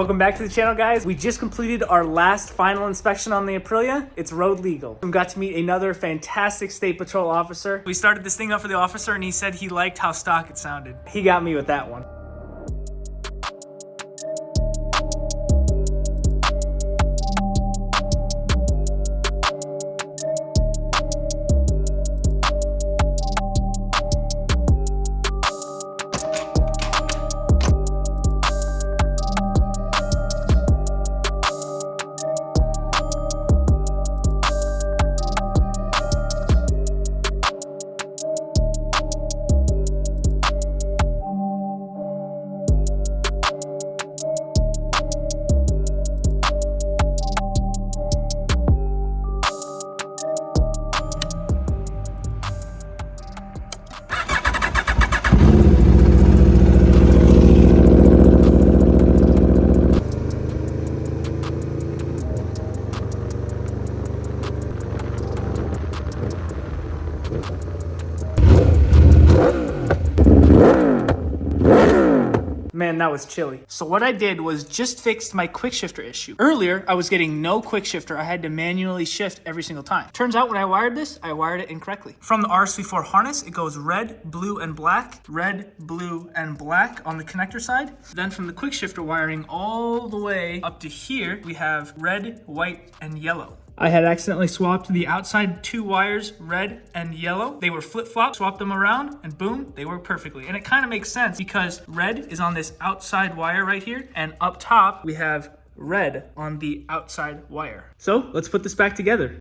Welcome back to the channel, guys. We just completed our last final inspection on the Aprilia. It's road legal. We got to meet another fantastic State Patrol officer. We started this thing up for the officer and he said he liked how stock it sounded. He got me with that one. Man, that was chilly. So what I did was just fixed my quick shifter issue. Earlier, I was getting no quick shifter. I had to manually shift every single time. Turns out when I wired this, I wired it incorrectly. From the RSV4 harness, it goes red, blue, and black. Red, blue, and black on the connector side. Then from the quick shifter wiring all the way up to here, we have red, white, and yellow. I had accidentally swapped the outside two wires, red and yellow. They were flip-flop, swapped them around, and boom, they work perfectly. And it kind of makes sense because red is on this outside wire right here, and up top, we have red on the outside wire. So let's put this back together.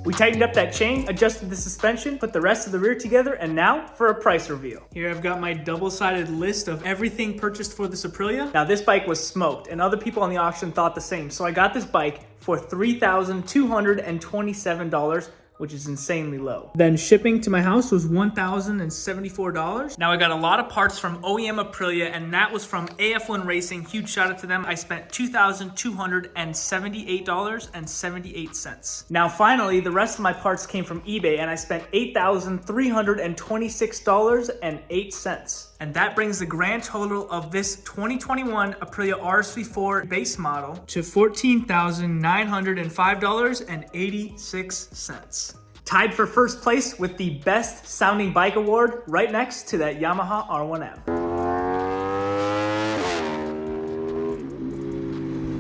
We tightened up that chain, adjusted the suspension, put the rest of the rear together, and now for a price reveal. Here I've got my double-sided list of everything purchased for this Aprilia. Now this bike was smoked, and other people on the auction thought the same, so I got this bike for $3,227, which is insanely low. Then shipping to my house was $1,074. Now I got a lot of parts from OEM Aprilia, and that was from AF1 Racing. Huge shout out to them. I spent $2,278.78. Now finally, the rest of my parts came from eBay, and I spent $8,326.08. And that brings the grand total of this 2021 Aprilia RSV4 base model to $14,905.86. Tied for first place with the best sounding bike award, right next to that Yamaha R1M.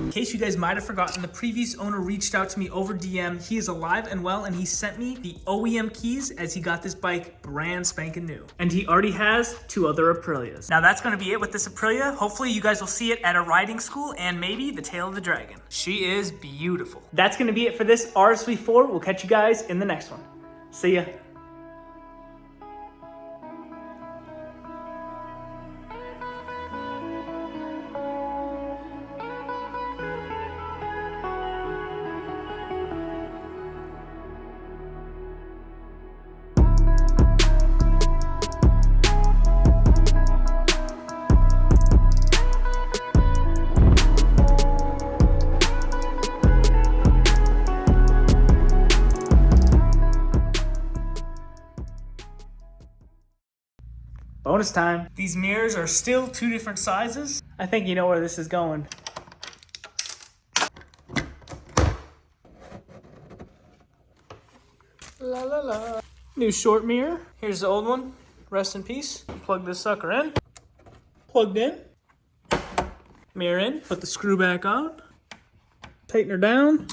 In case you guys might have forgotten, the previous owner reached out to me over DM. He is alive and well, and he sent me the OEM keys as he got this bike brand spanking new. And he already has two other Aprilias. Now that's gonna be it with this Aprilia. Hopefully you guys will see it at a riding school and maybe the tail of the dragon. She is beautiful. That's gonna be it for this RSV4. We'll catch you guys in the next one. See ya. Bonus time. These mirrors are still two different sizes. I think you know where this is going. La la la. New short mirror. Here's the old one. Rest in peace. Plug this sucker in. Plugged in. Mirror in. Put the screw back on. Tighten her down.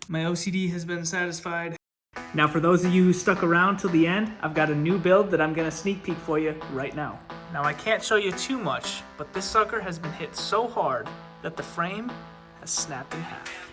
My OCD has been satisfied. Now for those of you who stuck around till the end, I've got a new build that I'm gonna sneak peek for you right now. Now I can't show you too much, but this sucker has been hit so hard that the frame has snapped in half.